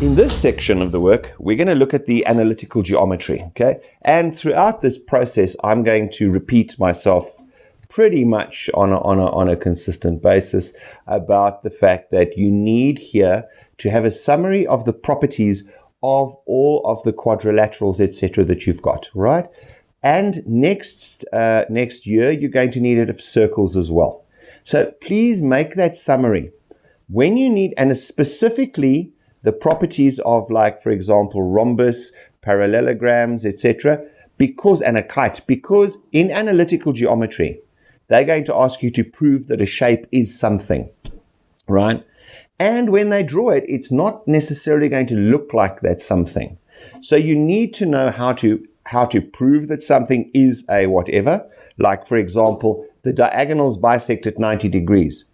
In this section of the work, we're going to look at the analytical geometry, okay? And throughout this process, I'm going to repeat myself pretty much on a consistent basis about the fact that you need here to have a summary of the properties of all of the quadrilaterals, etc., that you've got, right? And next year, you're going to need it of circles as well. So please make that summary. When you need, and specifically the properties of, like, for example, rhombus, parallelograms, etc., and a kite, because in analytical geometry, they're going to ask you to prove that a shape is something, right? And when they draw it, it's not necessarily going to look like that something. So you need to know how to prove that something is a whatever. Like, for example, the diagonals bisect at 90 degrees,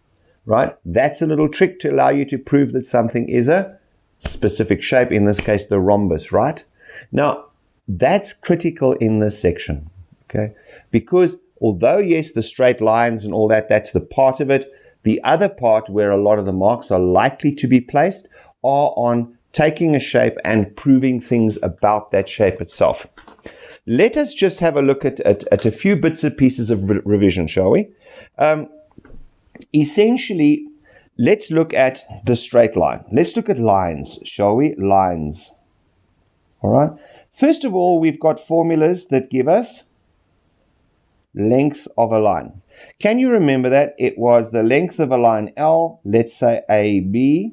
right? That's a little trick to allow you to prove that something is a specific shape, in this case, the rhombus, right? Now, that's critical in this section, okay? Because although, yes, the straight lines and all that, that's the part of it, the other part where a lot of the marks are likely to be placed are on taking a shape and proving things about that shape itself. Let us just have a look at a few bits and pieces of revision, shall we? Essentially, let's look at the straight line. Let's look at lines, shall we? Lines. All right. First of all, we've got formulas that give us length of a line. Can you remember that? It was the length of a line L, let's say AB,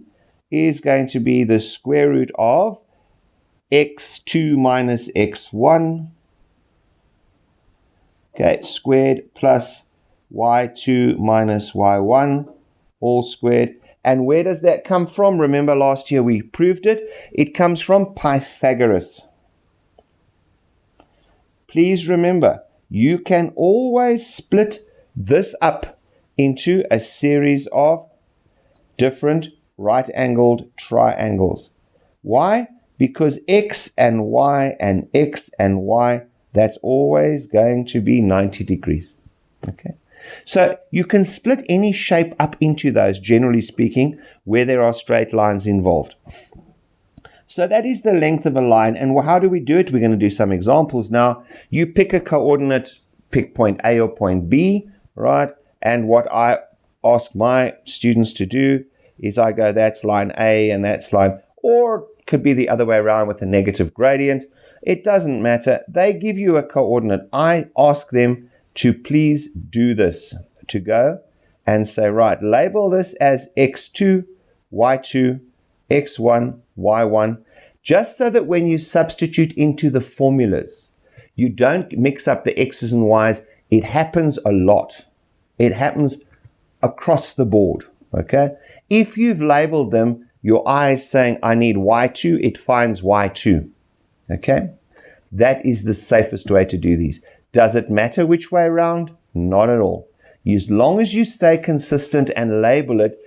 is going to be the square root of x2 minus x1, okay, squared, plus y2 minus y1, all squared. And where does that come from? Remember last year we proved it. It comes from Pythagoras. Please remember, you can always split this up into a series of different right-angled triangles. Why? Because x and y and x and y, that's always going to be 90 degrees. Okay. So you can split any shape up into those, generally speaking, where there are straight lines involved. So that is the length of a line. And how do we do it? We're going to do some examples now. You pick a coordinate, pick point A or point B, right? And what I ask my students to do is I go, that's line A and that's line, or it could be the other way around with a negative gradient. It doesn't matter. They give you a coordinate. I ask them to please do this, to go and say, right, label this as x2, y2, x1, y1, just so that when you substitute into the formulas, you don't mix up the x's and y's. It happens a lot. It happens across the board, okay? If you've labeled them, your eye is saying, I need y2, it finds y2, okay? That is the safest way to do these. Does it matter which way around? Not at all. As long as you stay consistent and label it,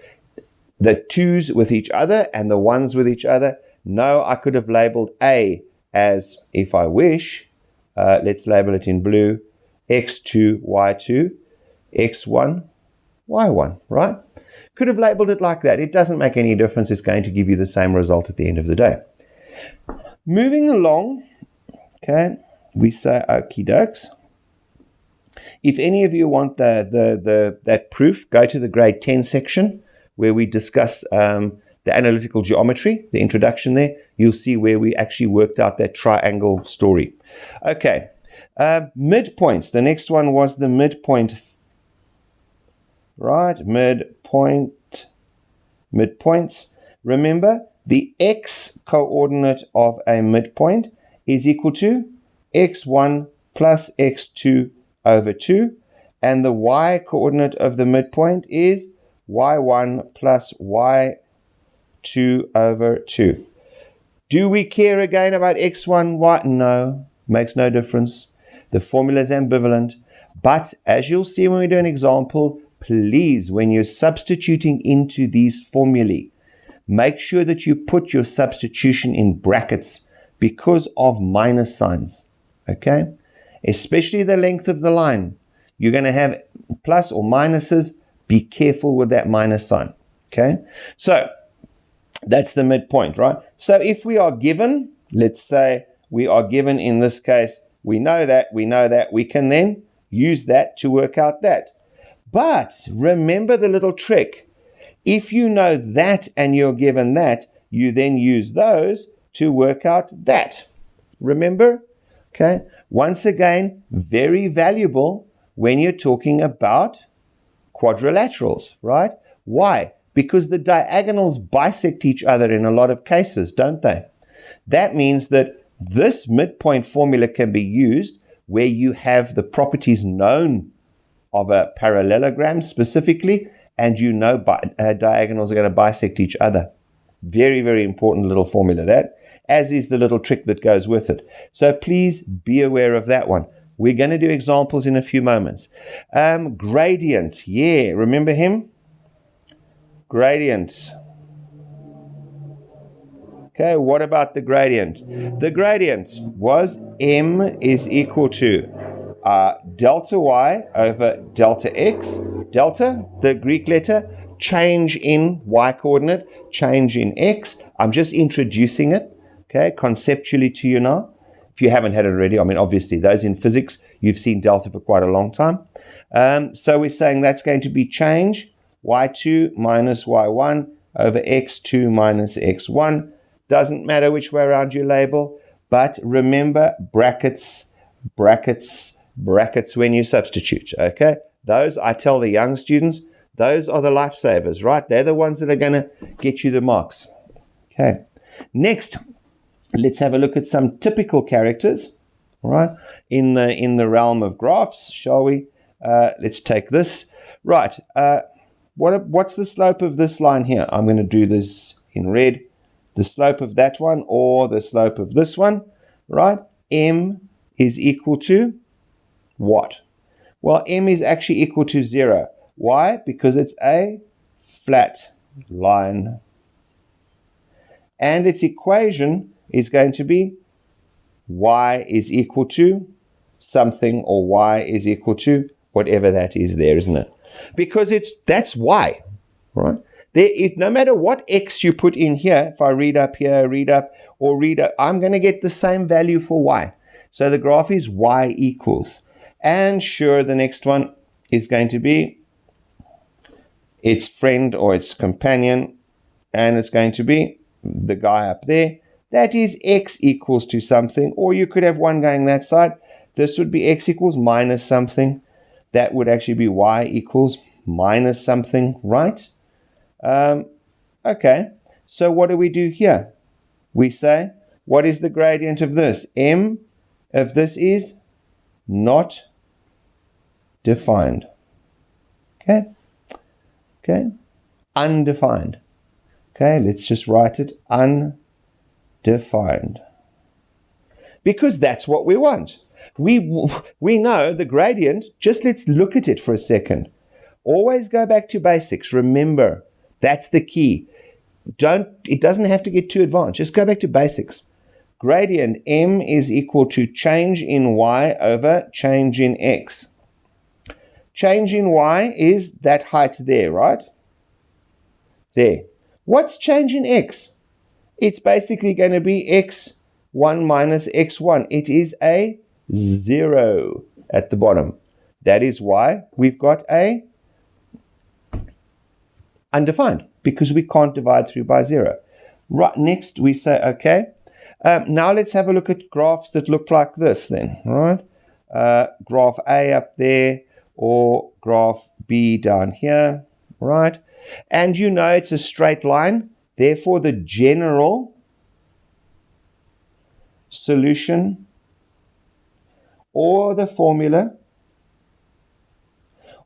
the twos with each other and the ones with each other. No, I could have labeled A as, if I wish, let's label it in blue, x2, y2, x1, y1, right? Could have labeled it like that. It doesn't make any difference. It's going to give you the same result at the end of the day. Moving along, okay, we say okie dokes. If any of you want that proof, go to the grade 10 section where we discuss the analytical geometry, the introduction there. You'll see where we actually worked out that triangle story. Okay, midpoints. The next one was the midpoint. Right, midpoints. Remember, the x coordinate of a midpoint is equal to x1 plus x2 over 2, and the y coordinate of the midpoint is y1 plus y2 over 2. Do we care again about x1, y? No, makes no difference. The formula is ambivalent, but as you'll see when we do an example, please, when you're substituting into these formulae, make sure that you put your substitution in brackets because of minus signs, okay? Especially the length of the line. You're going to have plus or minuses. Be careful with that minus sign, okay? So that's the midpoint, right? So if we are given, let's say we are given in this case, we know that, we can then use that to work out that. But remember the little trick. If you know that and you're given that, you then use those to work out that. Remember? Okay. Once again, very valuable when you're talking about quadrilaterals, right? Why? Because the diagonals bisect each other in a lot of cases, don't they? That means that this midpoint formula can be used where you have the properties known of a parallelogram specifically, and you know diagonals are going to bisect each other. Very, very important little formula that, as is the little trick that goes with it. So please be aware of that one. We're going to do examples in a few moments. Gradient, yeah, remember him? Gradient. Okay, what about the gradient? The gradient was m is equal to delta y over delta x. Delta, the Greek letter, change in y coordinate, change in x. I'm just introducing it, okay, conceptually to you now. If you haven't had it already, I mean, obviously, those in physics, you've seen delta for quite a long time. So we're saying that's going to be change y2 minus y1 over x2 minus x1. Doesn't matter which way around you label, but remember brackets, brackets, brackets when you substitute, okay? Those, I tell the young students, those are the lifesavers, right? They're the ones that are going to get you the marks. Okay. Next, let's have a look at some typical characters, all right, in the realm of graphs, shall we? Let's take this. Right. What's the slope of this line here? I'm going to do this in red. The slope of that one or the slope of this one, right? M is equal to what? Well, m is actually equal to 0. Why? Because it's a flat line. And its equation is going to be y is equal to something, or y is equal to whatever that is there, isn't it? Because that's y, right? No matter what x you put in here, if I read up here, read up, or read up, I'm going to get the same value for y. So the graph is y equals. And sure, the next one is going to be its friend or its companion, and it's going to be the guy up there. That is x equals to something, or you could have one going that side. This would be x equals minus something. That would actually be y equals minus something, right? Okay, so what do we do here? We say, what is the gradient of this? M of this is not defined. Okay, undefined. Okay, let's just write it undefined. Because that's what we want. We know the gradient, just let's look at it for a second. Always go back to basics. Remember, that's the key. It doesn't have to get too advanced. Just go back to basics. Gradient m is equal to change in y over change in x. Change in y is that height there, right? There. What's change in x? It's basically going to be x1 minus x1. It is a 0 at the bottom. That is why we've got a undefined, because we can't divide through by 0. Right, next we say, okay, now let's have a look at graphs that look like this then, right? Graph A up there, or graph B down here, right? And you know it's a straight line, therefore the general solution or the formula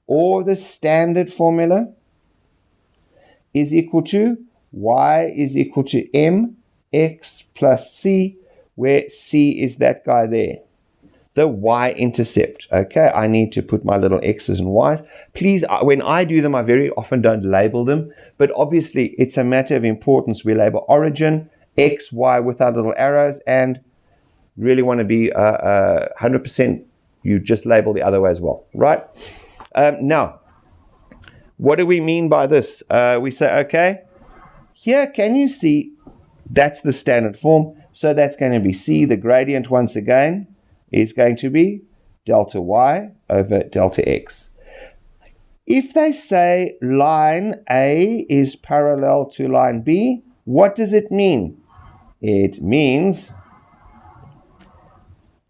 or the standard formula is equal to y is equal to mx plus c, where c is that guy there, the y-intercept. Okay, I need to put my little x's and y's. Please, when I do them, I very often don't label them, but obviously it's a matter of importance. We label origin, x, y with our little arrows, and really want to be 100%, you just label the other way as well, right? Now, what do we mean by this? We say, okay, here, can you see That's the standard form. So that's going to be C. The gradient, once again, is going to be delta y over delta x. If they say line A is parallel to line B, what does it mean? It means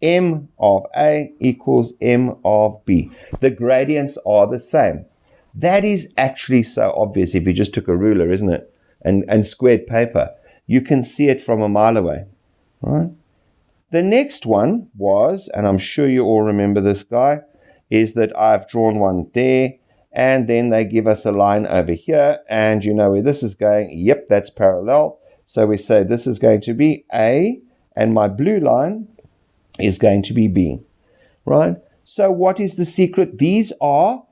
m of A equals m of B. The gradients are the same. That is actually so obvious if you just took a ruler, isn't it? And squared paper. You can see it from a mile away. Right? The next one was, and I'm sure you all remember this guy, is that I've drawn one there, and then they give us a line over here, and you know where this is going. Yep, that's parallel. So we say this is going to be A, and my blue line is going to be B. Right? So what is the secret? These are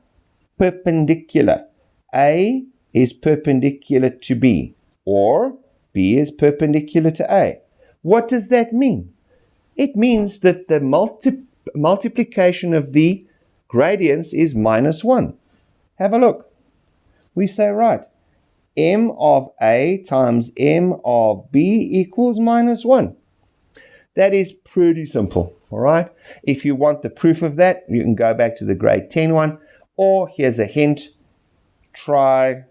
perpendicular. A is perpendicular to B, or B is perpendicular to A. What does that mean? It means that the multiplication of the gradients is -1. Have a look. We say, right, m of A times m of B equals -1. That is pretty simple, all right? If you want the proof of that, you can go back to the grade 10 one, or here's a hint, try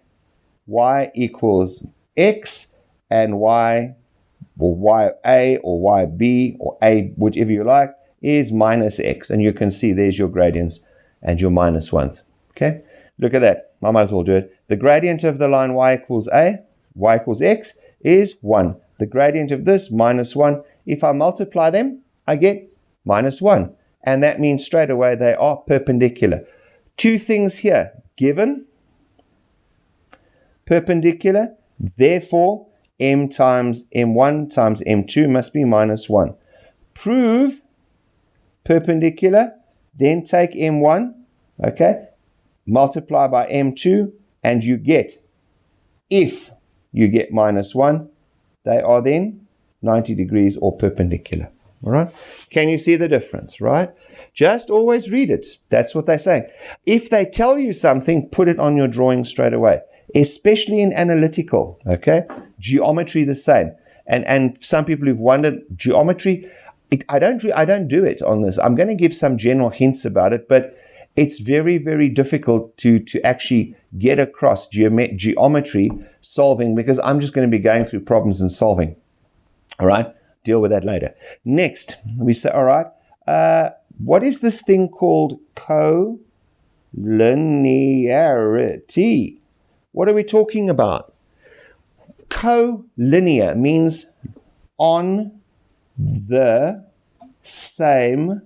y equals x and y, or ya or yb, or a, whichever you like, is -x. And you can see there's your gradients and your -1s. Okay, look at that. I might as well do it. The gradient of the line y equals x is 1. The gradient of this, -1. If I multiply them, I get -1. And that means straight away they are perpendicular. Two things here. Given, perpendicular, therefore m times m1 times m2 must be -1. Prove perpendicular, then take m1, okay, multiply by m2, and you get, if you get -1, they are then 90 degrees or perpendicular. All right? Can you see the difference, right? Just always read it. That's what they say. If they tell you something, put it on your drawing straight away, especially in analytical, okay? Geometry the same. And some people who've wondered, geometry, I don't do it on this. I'm going to give some general hints about it, but it's very, very difficult to actually get across geometry solving, because I'm just going to be going through problems and solving. All right? Deal with that later. Next, we say, all right, what is this thing called collinearity? What are we talking about? Collinear means on the same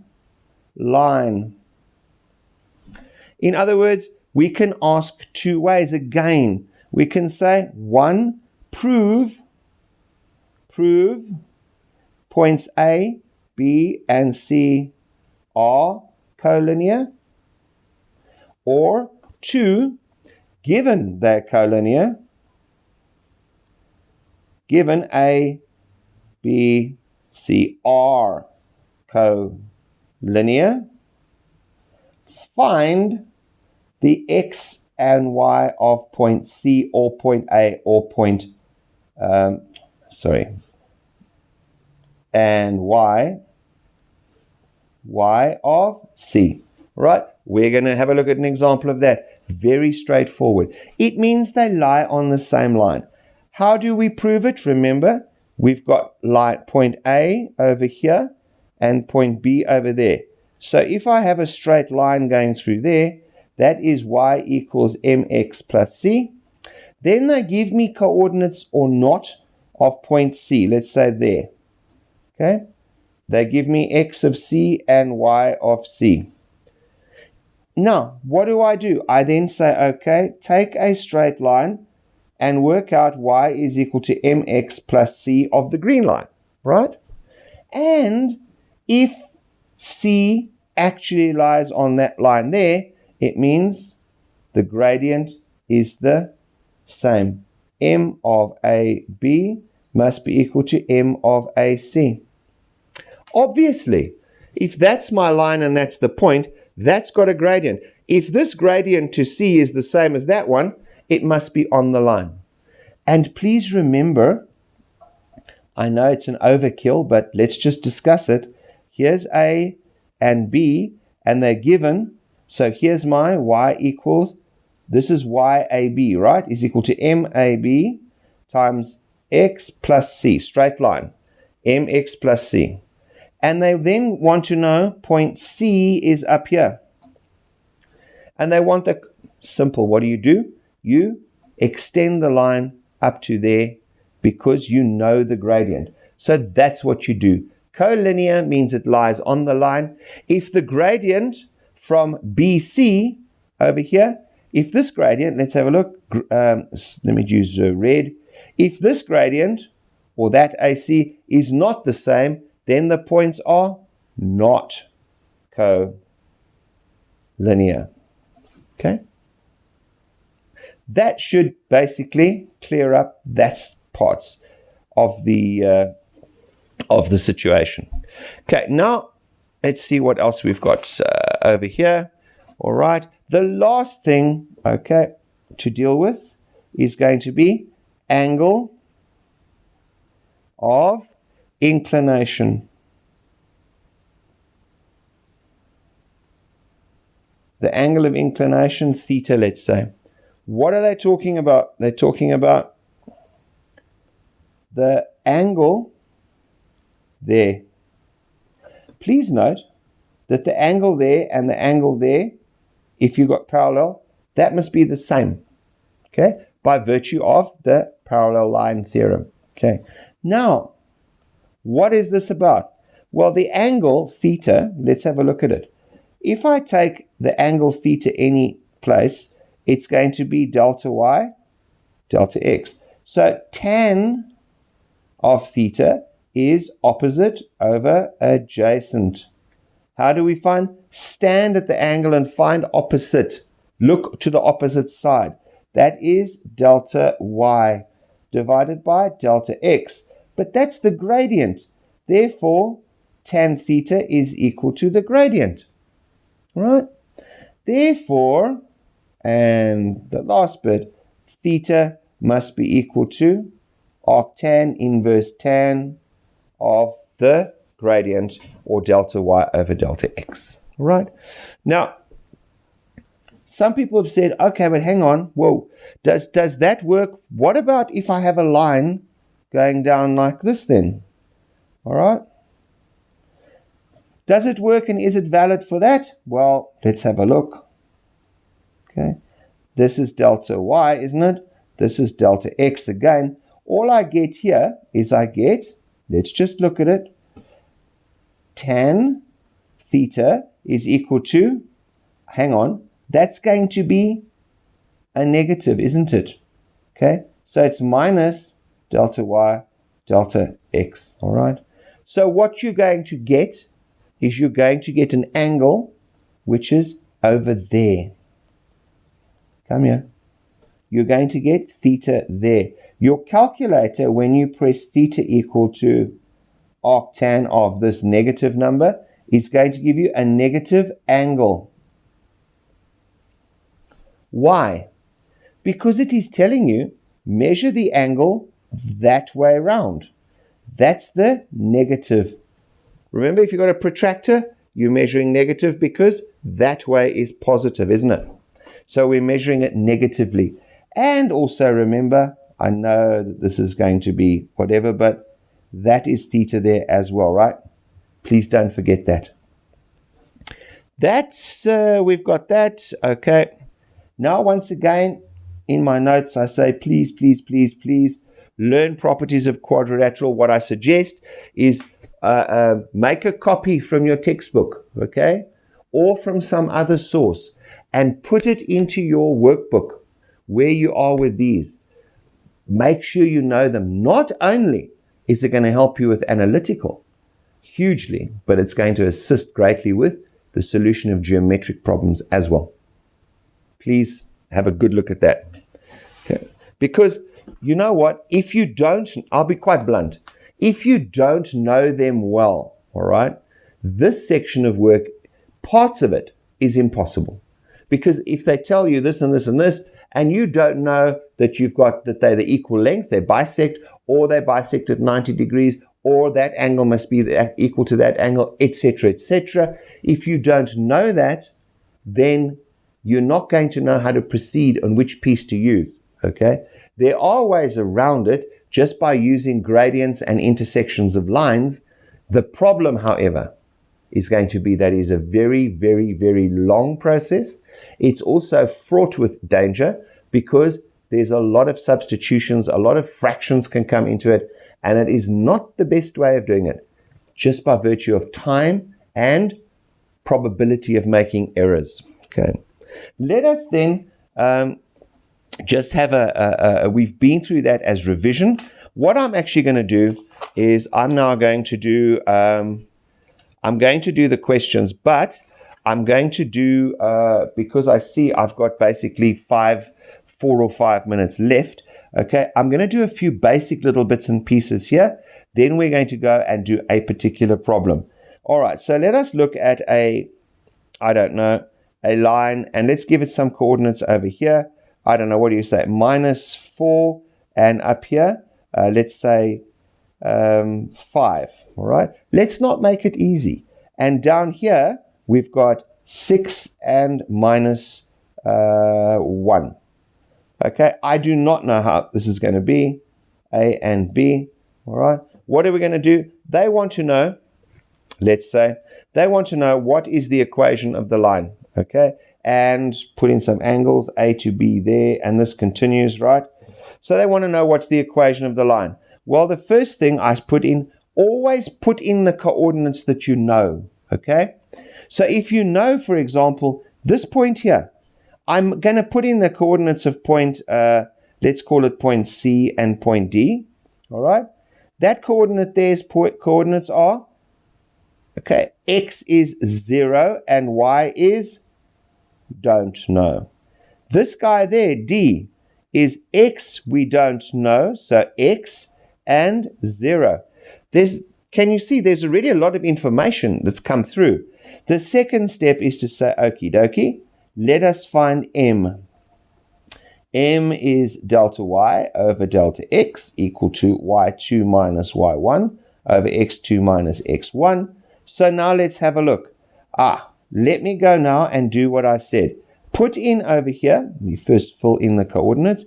line. In other words, we can ask two ways. Again, we can say, one, prove points A, B, and C are collinear. Or two, given they're collinear, given A, B, C are collinear, find the x and y of point C or point A or point, and y of C. Right? We're going to have a look at an example of that. Very straightforward. It means they lie on the same line. How do we prove it? Remember, we've got point A over here and point B over there. So if I have a straight line going through there, that is y equals mx plus c. Then they give me coordinates or not of point C. Let's say there. Okay? They give me x of c and y of c. Now, what do? I then say, okay, take a straight line and work out y is equal to mx plus c of the green line, right? And if c actually lies on that line there, it means the gradient is the same. M of AB must be equal to M of AC. Obviously, if that's my line and that's the point, that's got a gradient. If this gradient to C is the same as that one, it must be on the line. And please remember, I know it's an overkill, but let's just discuss it. Here's A and B, and they're given. So here's my y equals, this is YAB, right? Is equal to MAB times X plus C, straight line, MX plus C. And they then want to know point C is up here. And they want the simple, what do? You extend the line up to there because you know the gradient. So that's what you do. Collinear means it lies on the line. If the gradient from BC over here, if this gradient, let's have a look, let me use red. If this gradient or that AC is not the same, then the points are not collinear. Okay? That should basically clear up that parts of the situation. Okay, now let's see what else we've got over here. All right, the last thing, okay, to deal with is going to be angle of inclination. The angle of inclination, theta, let's say. What are they talking about? They're talking about the angle there. Please note that the angle there and the angle there, if you've got parallel, that must be the same, okay, by virtue of the parallel line theorem. Okay, now, what is this about? Well, the angle theta, let's have a look at it. If I take the angle theta any place, it's going to be delta y, delta x. So tan of theta is opposite over adjacent. How do we find? Stand at the angle and find opposite. Look to the opposite side. That is delta y divided by delta x. But that's the gradient. Therefore, tan theta is equal to the gradient. Right? Therefore, and the last bit, theta must be equal to arctan inverse tan of the gradient, or delta y over delta x. Right? Now, some people have said, okay, but hang on, whoa, does that work? What about if I have a line going down like this then? All right? Does it work and is it valid for that? Well, let's have a look. Okay, this is delta y, isn't it? This is delta x again. All I get here is let's just look at it. Tan theta is equal to, hang on, that's going to be a negative, isn't it? Okay, so it's minus delta y, delta x, all right? So what you're going to get is you're going to get an angle which is over there. Come here. You're going to get theta there. Your calculator, when you press theta equal to arctan of this negative number, is going to give you a negative angle. Why? Because it is telling you, measure the angle that way around. That's the negative. Remember, if you've got a protractor, you're measuring negative because that way is positive, isn't it? So we're measuring it negatively. And also remember, I know that this is going to be whatever, but that is theta there as well, right? Please don't forget that. That's, we've got that. Okay. Now, once again, in my notes, I say, please, please, please, please learn properties of quadrilateral. What I suggest is make a copy from your textbook, okay, or from some other source, and put it into your workbook where you are with these. Make sure you know them. Not only is it going to help you with analytical, hugely, but it's going to assist greatly with the solution of geometric problems as well. Please have a good look at that. Okay. Because you know what? If you don't, I'll be quite blunt. If you don't know them well, all right, this section of work, parts of it is impossible. Because if they tell you this and this and this, and you don't know that you've got that they're the equal length, they bisect, or they bisect at 90 degrees, or that angle must be equal to that angle, etc., etc. If you don't know that, then you're not going to know how to proceed on which piece to use, okay? There are ways around it just by using gradients and intersections of lines. The problem, however, is going to be that is a very, very, very long process. It's also fraught with danger because there's a lot of substitutions, a lot of fractions can come into it, and it is not the best way of doing it, just by virtue of time and probability of making errors. Okay. Let us then just have we've been through that as revision. What I'm actually going to do is I'm now going to do the questions, but I'm going to do, because I see I've got basically 4 or 5 minutes left, okay, I'm going to do a few basic little bits and pieces here. Then we're going to go and do a particular problem. All right, so let us look at a line, and let's give it some coordinates over here. I don't know, what do you say, -4, and up here, let's say 5, all right? Let's not make it easy. And down here, we've got 6 and -1. Okay, I do not know how this is going to be, A and B, all right? What are we going to do? They want to know, let's say, they want to know what is the equation of the line, okay? And put in some angles, A to B there, and this continues, right? So they want to know what's the equation of the line. Well, the first thing I put in, always put in the coordinates that you know, okay? So if you know, for example, this point here, I'm going to put in the coordinates of point, let's call it point C and point D, all right? That coordinate there's coordinates are, okay, X is 0 and Y is, don't know. This guy there, D, is X, we don't know, so X and 0. Can you see there's already a lot of information that's come through. The second step is to say, okie dokie, let us find M. M is delta Y over delta X equal to Y2 minus Y1 over X2 minus X1. So now let's have a look. Let me go now and do what I said. Put in over here, we first fill in the coordinates.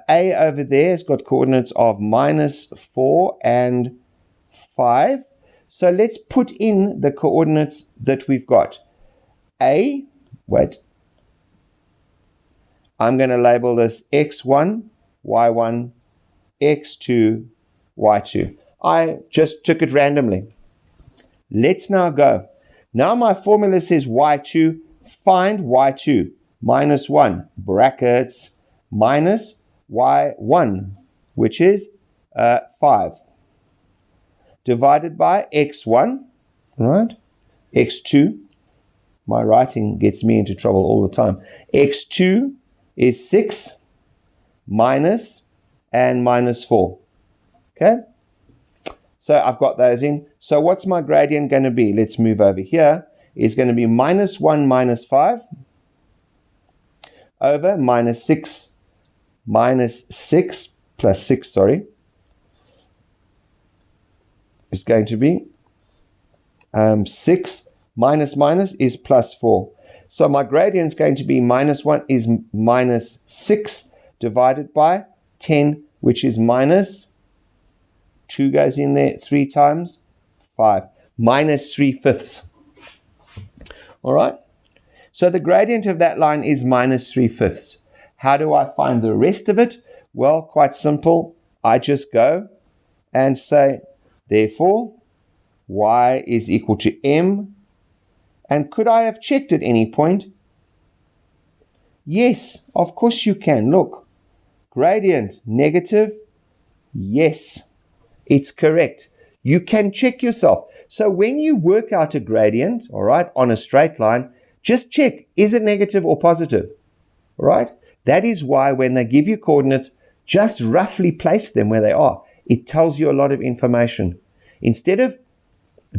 A over there has got coordinates of -4 and 5. So let's put in the coordinates that we've got. I'm going to label this X1, Y1, X2, Y2. I just took it randomly. Let's now go. Now my formula says Y2, find Y2, -1, brackets, minus Y1, which is 5, divided by X1, right? X2, my writing gets me into trouble all the time. X2 is 6, minus, and -4, okay? So I've got those in. So what's my gradient going to be? Let's move over here. It's going to be -1 minus 5 over -6 minus 6 plus 6, sorry. It's going to be 6 minus is +4. So my gradient is going to be -1 is -6 divided by 10, which is -2 goes in there 3 times 5, -3/5. All right. So the gradient of that line is -3/5. How do I find the rest of it? Well, quite simple. I just go and say, therefore, y is equal to m. And could I have checked at any point? Yes, of course you can. Look, gradient negative. Yes, it's correct. You can check yourself. So when you work out a gradient, all right, on a straight line, just check, is it negative or positive? All right? That is why when they give you coordinates, just roughly place them where they are. It tells you a lot of information. Instead of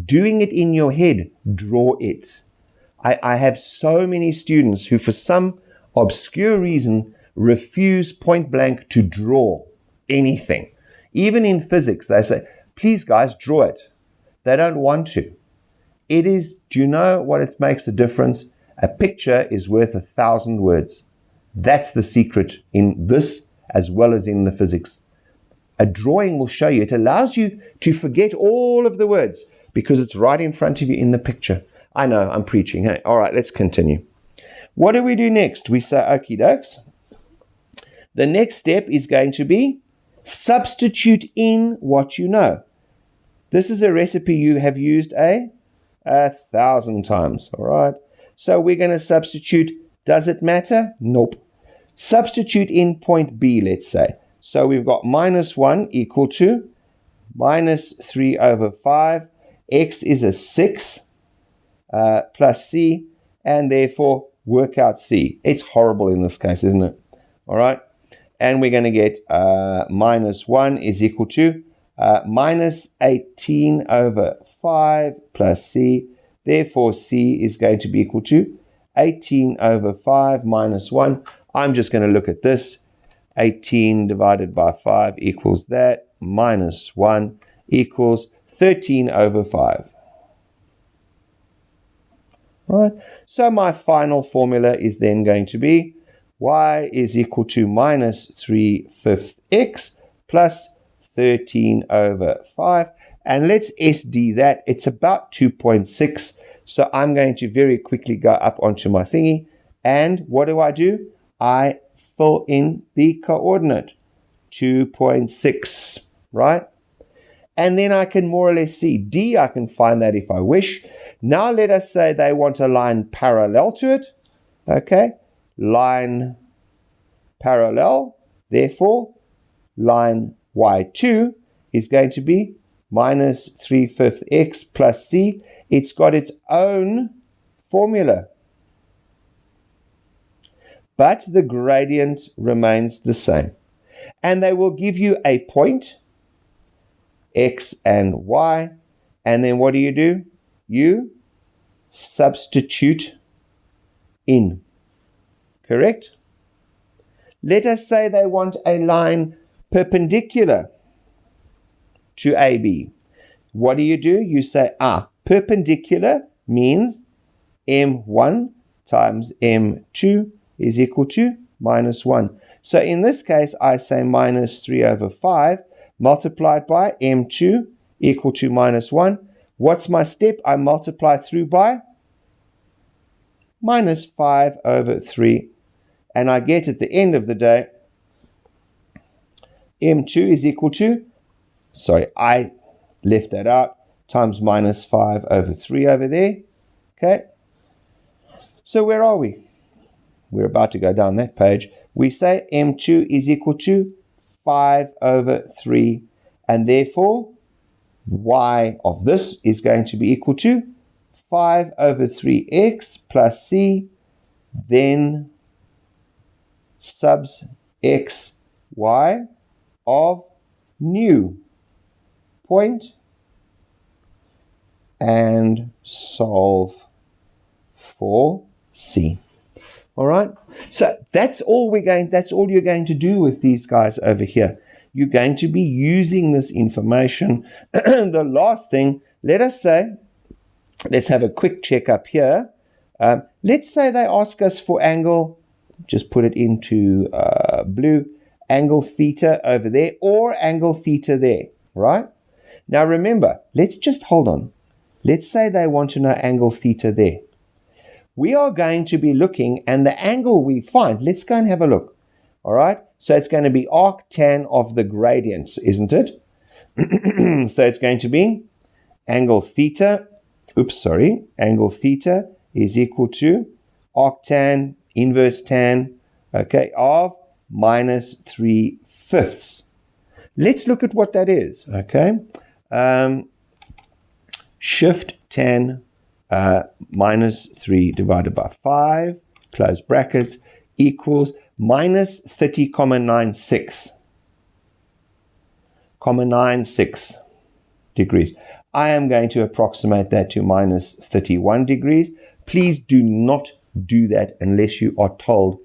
doing it in your head, draw it. I have so many students who, for some obscure reason, refuse point blank to draw anything. Even in physics, they say, please guys, draw it. They don't want to. It is, do you know what it makes a difference? A picture is worth 1,000 words. That's the secret in this as well as in the physics. A drawing will show you. It allows you to forget all of the words because it's right in front of you in the picture. I know, I'm preaching. Hey, all right, let's continue. What do we do next? We say, okie dokes. The next step is going to be substitute in what you know. This is a recipe you have used 1,000 times, all right? So we're going to substitute. Does it matter? Nope. Substitute in point B, let's say. So we've got minus 1 equal to minus 3 over 5. X is a 6 plus C, and therefore work out C. It's horrible in this case, isn't it? All right. And we're going to get minus 1 is equal to minus 18 over 5 plus C. Therefore, C is going to be equal to 18 over 5 minus 1. I'm just going to look at this. 18 divided by 5 equals that. Minus 1 equals 13 over 5. Right. So my final formula is then going to be y is equal to minus 3/5 x plus 13 over 5. And let's SD that. It's about 2.6. So I'm going to very quickly go up onto my thingy. And what do? I fill in the coordinate. 2.6, right? And then I can more or less see D. I can find that if I wish. Now let us say they want a line parallel to it. Okay, line parallel. Therefore, line y2 is going to be minus 3/5 x plus c. It's got its own formula. But the gradient remains the same. And they will give you a point, x and y. And then what do? You substitute in. Correct? Let us say they want a line perpendicular to AB. What do? You say, perpendicular means M1 times M2 is equal to minus 1. So in this case, I say minus 3 over 5 multiplied by M2 equal to minus 1. What's my step? I multiply through by minus 5 over 3. And I get at the end of the day, M2 is equal to, I left that out, times minus 5 over 3 over there. Okay. So where are we? We're about to go down that page. We say M2 is equal to 5 over 3. And therefore, y of this is going to be equal to 5 over 3x plus c, then subs x, y of new point, and solve for c. All right. So that's all you're going to do with these guys over here. You're going to be using this information. The last thing, let's have a quick check up here. Let's say they ask us for angle, just put it into blue, angle theta over there or angle theta there, right? Now remember, let's just hold on. Let's say they want to know angle theta there. We are going to be looking, and the angle we find, let's go and have a look. All right. So it's going to be arctan of the gradients, isn't it? So it's going to be angle theta. Angle theta is equal to arctan inverse tan, okay, of minus 3/5. Let's look at what that is, okay? Shift tan minus 3 divided by 5, close brackets, equals minus 30,96 degrees. I am going to approximate that to minus 31 degrees. Please do not do that unless you are told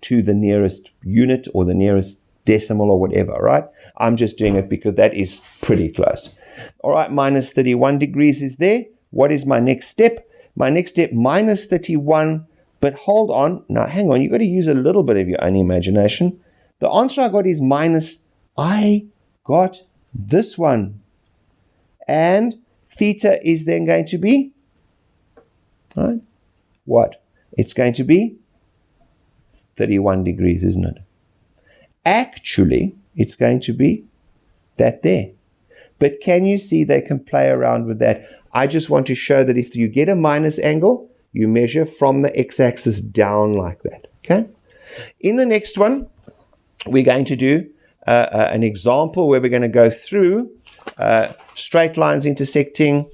to the nearest unit or the nearest decimal or whatever, right? I'm just doing it because that is pretty close. All right, minus 31 degrees is there. What is my next step? My next step, minus 31, but hold on. Now, hang on. You've got to use a little bit of your own imagination. The answer I got is minus. I got this one. And theta is then going to be, right? What? It's going to be 31 degrees, isn't it? Actually, it's going to be that there. But can you see they can play around with that? I just want to show that if you get a minus angle, you measure from the x-axis down like that, okay? In the next one, we're going to do an example where we're going to go through straight lines intersecting,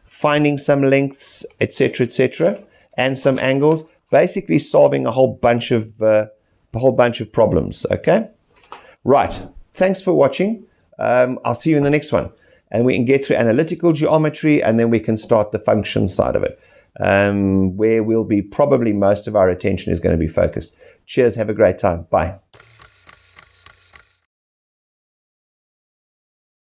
finding some lengths, etc., and some angles, basically solving a whole bunch of problems, okay? Right, thanks for watching. I'll see you in the next one. And we can get through analytical geometry, and then we can start the function side of it, where we'll be probably most of our attention is going to be focused. Cheers, have a great time. Bye.